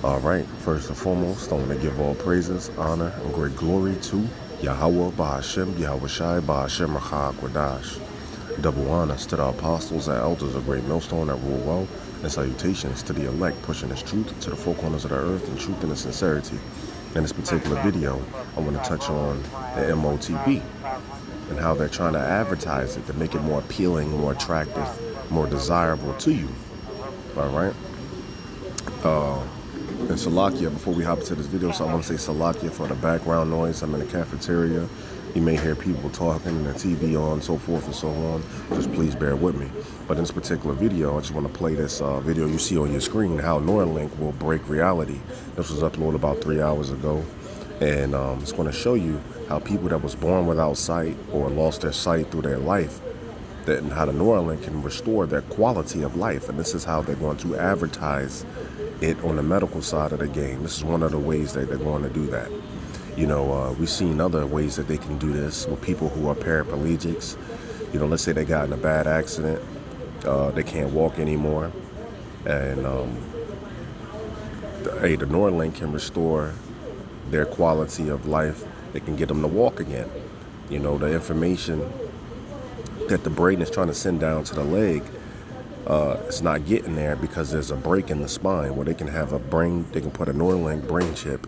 All right, first and foremost, I want to give all praises, honor, and great glory to Yahweh, Bahashem, Yahweh Shai, Bahashem, Racha, Kwadash. Double honors to the apostles and elders of Great Millstone that rule well, and salutations to the elect pushing this truth to the four corners of the earth in truth and in sincerity. In this particular video, I want to touch on the M.O.T.B and how they're trying to advertise it to make it more appealing, more attractive, more desirable to you. All right? And Salakia, before we hop into this video, so I want to say Salakia for the background noise. I'm in the cafeteria. You may hear people talking and the TV on, so forth and so on. Just please bear with me. But in this particular video, I just want to play this video you see on your screen, how Neuralink will break reality. This was uploaded about 3 hours ago. And it's going to show you how people that was born without sight or lost their sight through their life, and how the Neuralink can restore their quality of life. And this is how they're going to advertise it on the medical side of the game. This is one of the ways that they're going to do that. You know, we've seen other ways that they can do this with people who are paraplegics. You know, let's say they got in a bad accident, they can't walk anymore, and the Neuralink can restore their quality of life. They can get them to walk again. You know, the information that the brain is trying to send down to the leg, it's not getting there because there's a break in the spine where they can have they can put a Neuralink brain chip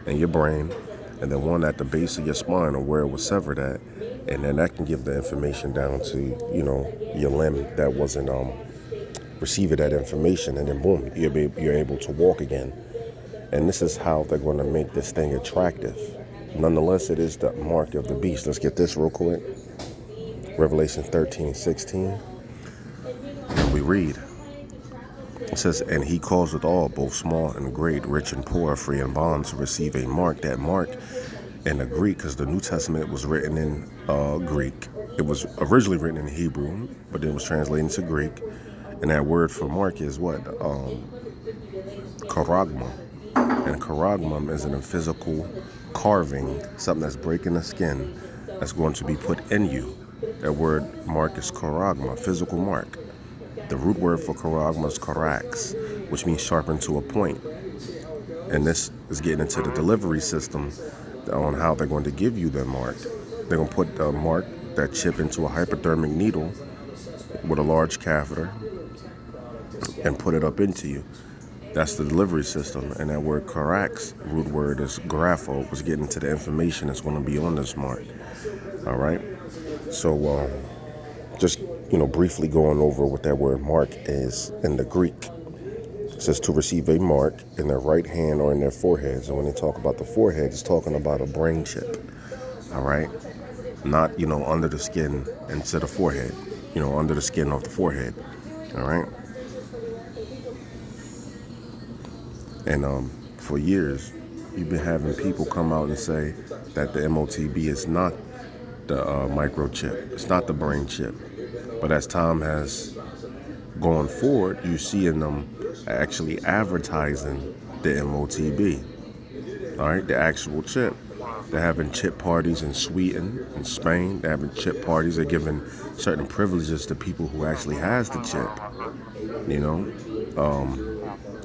in your brain, and then one at the base of your spine or where it was severed at, and then that can give the information down to, you know, your limb that wasn't receiving that information, and then boom, you're able to walk again. And this is how they're going to make this thing attractive. Nonetheless, it is the mark of the beast. Let's get this real quick. Revelation 13:16. And we read. It says, and he causeth all, both small and great, rich and poor, free and bond, to receive a mark. That mark in the Greek, because the New Testament was written in Greek. It was originally written in Hebrew, but it was translated into Greek. And that word for mark is what? Charagma. And charagma is a physical carving, something that's breaking the skin, that's going to be put in you. That word mark is charagma, physical mark. The root word for charagma is charax, which means sharpened to a point. And this is getting into the delivery system on how they're going to give you their mark. They're going to put the mark, that chip, into a hypodermic needle with a large catheter and put it up into you. That's the delivery system. And that word charax, root word is grapho, was getting into the information that's going to be on this mark. All right. So just, you know, briefly going over what that word mark is in the Greek. It says to receive a mark in their right hand or in their foreheads. And when they talk about the forehead, it's talking about a brain chip. All right. Not, you know, under the skin into the forehead, you know, under the skin of the forehead. All right. And for years, you've been having people come out and say that the M.O.T.B is not the microchip. It's not the brain chip. But as time has gone forward, you're seeing them actually advertising the M.O.T.B. All right, the actual chip. They're having chip parties in Sweden and Spain. They're having chip parties. They're giving certain privileges to people who actually has the chip. You know,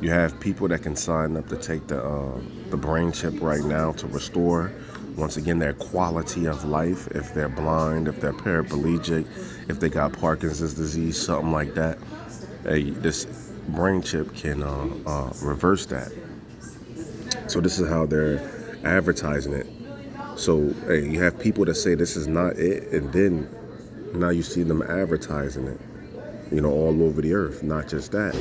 you have people that can sign up to take the brain chip right now to restore, once again, their quality of life. If they're blind, if they're paraplegic, if they got Parkinson's disease, something like that, this brain chip can reverse that. So this is how they're advertising it. So you have people that say this is not it, and then now you see them advertising it, you know, all over the earth. Not just that.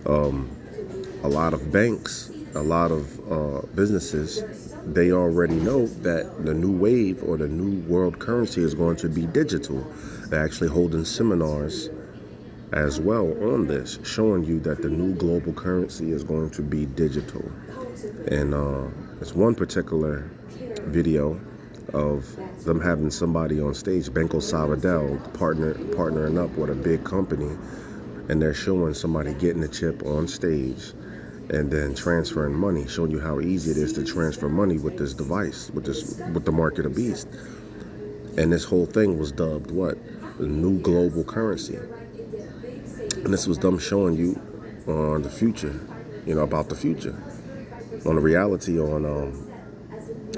A lot of banks, a lot of businesses, they already know that the new wave or the new world currency is going to be digital. They're actually holding seminars as well on this, showing you that the new global currency is going to be digital. And it's one particular video of them having somebody on stage, Banco Sabadell, partnering up with a big company, and they're showing somebody getting the chip on stage and then transferring money, showing you how easy it is to transfer money with this device, with the mark of the beast. And this whole thing was dubbed what? The new global currency. And this was them showing you the future about the future, on the reality, on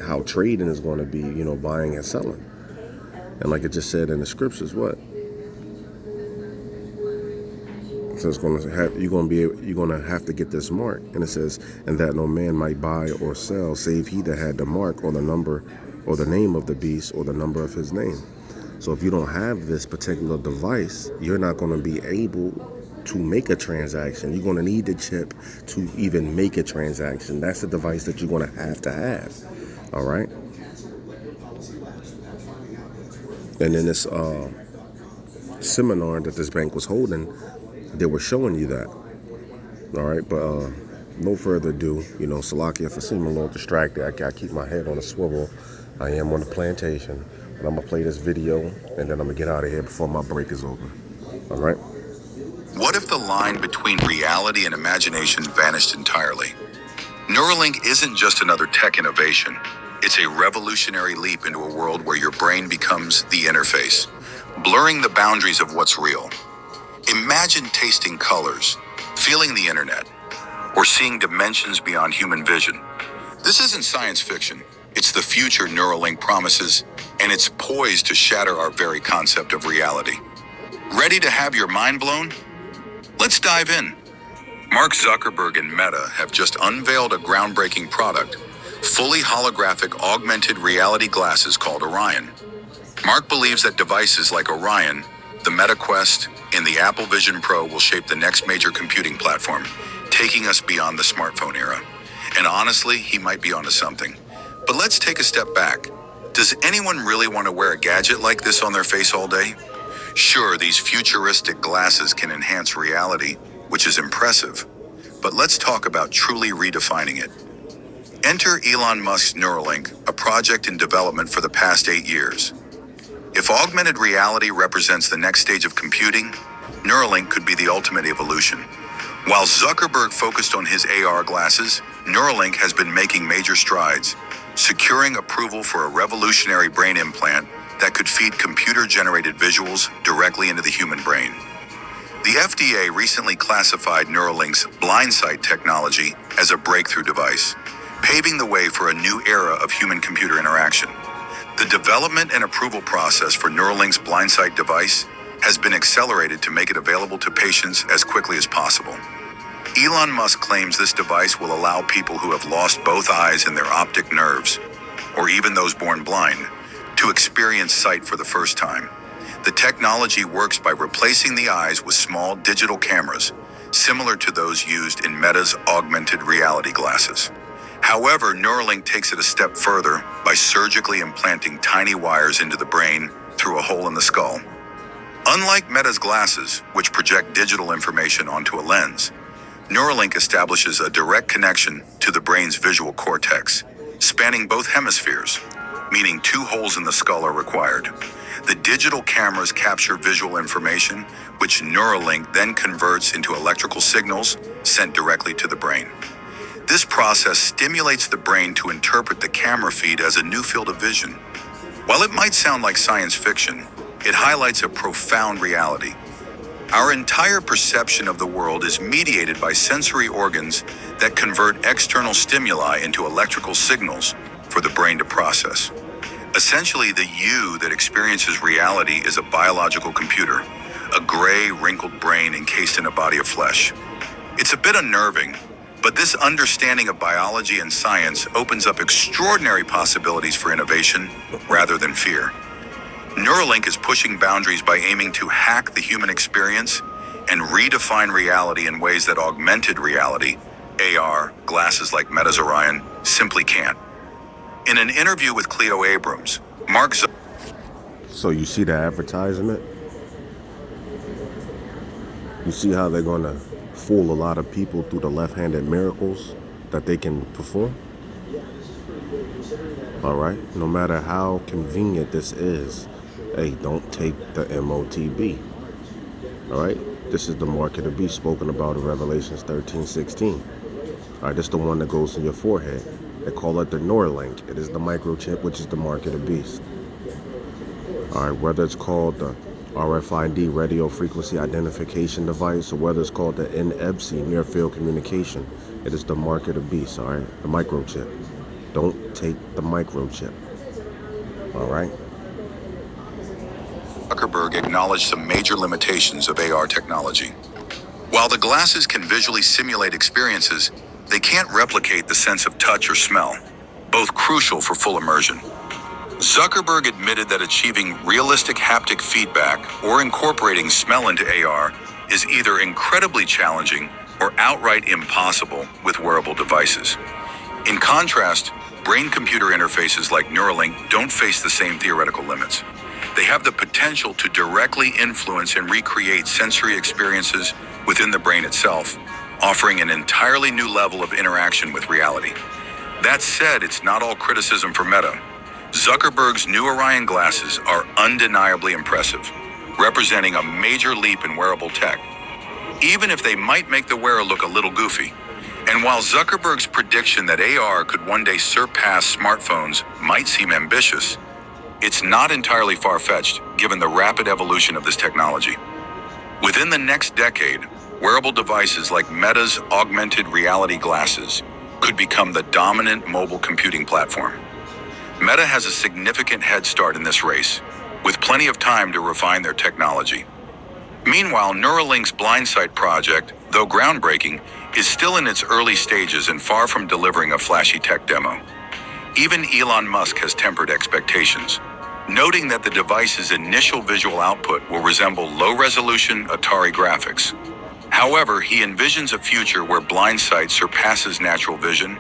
how trading is going to be, buying and selling. And like it just said in the scriptures, what? So it's going to have, you're going to have to get this mark. And it says, and that no man might buy or sell, save he that had the mark or the number or the name of the beast or the number of his name. So if you don't have this particular device, you're not going to be able to make a transaction. You're going to need the chip to even make a transaction. That's the device that you're going to have. All right. And in this seminar that this bank was holding, they were showing you that. All right. But no further ado, Salakia, for seeming a little distracted, I keep my head on a swivel. I am on the plantation. But I'm going to play this video, and then I'm going to get out of here before my break is over. All right? What if the line between reality and imagination vanished entirely? Neuralink isn't just another tech innovation. It's a revolutionary leap into a world where your brain becomes the interface, blurring the boundaries of what's real. Imagine tasting colors, feeling the internet, or seeing dimensions beyond human vision. This isn't science fiction. It's the future Neuralink promises, and it's poised to shatter our very concept of reality. Ready to have your mind blown? Let's dive in. Mark Zuckerberg and Meta have just unveiled a groundbreaking product, fully holographic augmented reality glasses called Orion. Mark believes that devices like Orion, the Meta Quest, and the Apple Vision Pro will shape the next major computing platform, taking us beyond the smartphone era. And honestly, he might be onto something. But let's take a step back. Does anyone really want to wear a gadget like this on their face all day? Sure, these futuristic glasses can enhance reality, which is impressive. But let's talk about truly redefining it. Enter Elon Musk's Neuralink, a project in development for the past 8 years. If augmented reality represents the next stage of computing, Neuralink could be the ultimate evolution. While Zuckerberg focused on his AR glasses, Neuralink has been making major strides, securing approval for a revolutionary brain implant that could feed computer-generated visuals directly into the human brain. The FDA recently classified Neuralink's blind sight technology as a breakthrough device, paving the way for a new era of human-computer interaction. The development and approval process for Neuralink's blind sight device has been accelerated to make it available to patients as quickly as possible. Elon Musk claims this device will allow people who have lost both eyes and their optic nerves, or even those born blind, to experience sight for the first time. The technology works by replacing the eyes with small digital cameras, similar to those used in Meta's augmented reality glasses. However, Neuralink takes it a step further by surgically implanting tiny wires into the brain through a hole in the skull. Unlike Meta's glasses, which project digital information onto a lens, Neuralink establishes a direct connection to the brain's visual cortex, spanning both hemispheres, meaning 2 holes in the skull are required. The digital cameras capture visual information, which Neuralink then converts into electrical signals sent directly to the brain. This process stimulates the brain to interpret the camera feed as a new field of vision. While it might sound like science fiction, it highlights a profound reality. Our entire perception of the world is mediated by sensory organs that convert external stimuli into electrical signals for the brain to process. Essentially, the you that experiences reality is a biological computer, a gray, wrinkled brain encased in a body of flesh. It's a bit unnerving, but this understanding of biology and science opens up extraordinary possibilities for innovation rather than fear. Neuralink is pushing boundaries by aiming to hack the human experience and redefine reality in ways that augmented reality, AR, glasses like Meta's Orion, simply can't. In an interview with Cleo Abrams, Mark So you see the advertisement? You see how they're going to fool a lot of people through the left-handed miracles that they can perform? All right? No matter how convenient this is, hey, don't take the M.O.T.B. All right? This is the mark of the beast spoken about in Revelations 13:16. All right, this is the one that goes in your forehead. They call it the Neuralink. It is the microchip, which is the mark of the beast. All right, whether it's called the RFID, radio frequency identification device, or whether it's called the N.E.B.C, near field communication. It is the mark of the beast, all right? The microchip. Don't take the microchip, all right? Zuckerberg acknowledged some major limitations of AR technology. While the glasses can visually simulate experiences, they can't replicate the sense of touch or smell, both crucial for full immersion. Zuckerberg admitted that achieving realistic haptic feedback or incorporating smell into AR is either incredibly challenging or outright impossible with wearable devices. In contrast, brain-computer interfaces like Neuralink don't face the same theoretical limits. They have the potential to directly influence and recreate sensory experiences within the brain itself, offering an entirely new level of interaction with reality. That said, it's not all criticism for Meta. Zuckerberg's new Orion glasses are undeniably impressive, representing a major leap in wearable tech, even if they might make the wearer look a little goofy. And while Zuckerberg's prediction that AR could one day surpass smartphones might seem ambitious, it's not entirely far-fetched given the rapid evolution of this technology. Within the next decade, wearable devices like Meta's augmented reality glasses could become the dominant mobile computing platform. Meta has a significant head start in this race, with plenty of time to refine their technology. Meanwhile, Neuralink's blindsight project, though groundbreaking, is still in its early stages and far from delivering a flashy tech demo. Even Elon Musk has tempered expectations, noting that the device's initial visual output will resemble low-resolution Atari graphics. However, he envisions a future where blindsight surpasses natural vision,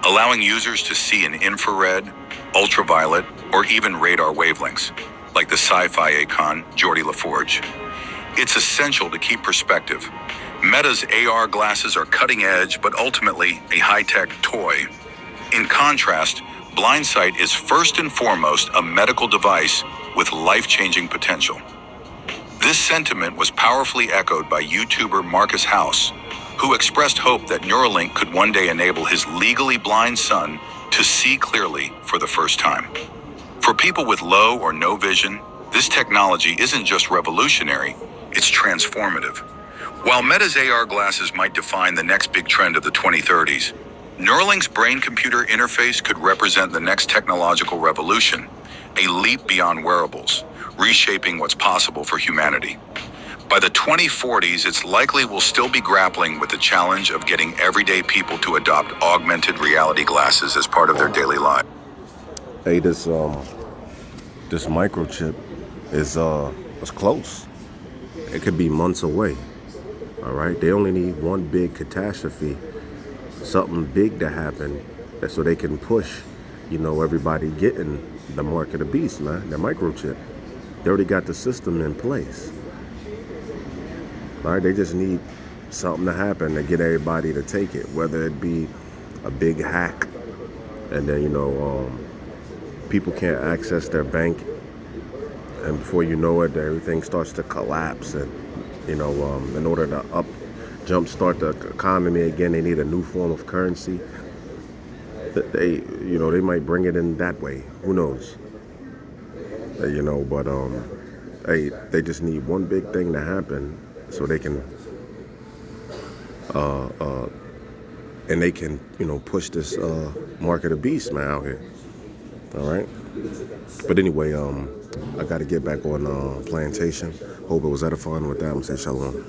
allowing users to see in infrared, ultraviolet, or even radar wavelengths, like the sci-fi icon Geordie LaForge. It's essential to keep perspective. Meta's AR glasses are cutting edge, but ultimately a high-tech toy. In contrast, blindsight is first and foremost a medical device with life-changing potential. This sentiment was powerfully echoed by YouTuber Marcus House, who expressed hope that Neuralink could one day enable his legally blind son to see clearly for the first time. For people with low or no vision, this technology isn't just revolutionary, it's transformative. While Meta's AR glasses might define the next big trend of the 2030s, Neuralink's brain-computer interface could represent the next technological revolution, a leap beyond wearables, reshaping what's possible for humanity. By the 2040s, it's likely we'll still be grappling with the challenge of getting everyday people to adopt augmented reality glasses as part of their daily life. Hey, this microchip is close. It could be months away. All right, they only need one big catastrophe, something big to happen, so they can push, everybody getting the mark of the beast, man. The microchip. They already got the system in place. All right, they just need something to happen to get everybody to take it, whether it be a big hack, and then people can't access their bank, and before you know it, everything starts to collapse, and in order to jumpstart the economy again, they need a new form of currency. They might bring it in that way. Who knows? But hey, they just need one big thing to happen so they can push this mark of the beast, man, out here. All right. But anyway, I got to get back on plantation. Hope it was edifying. With that, I'm saying shalom.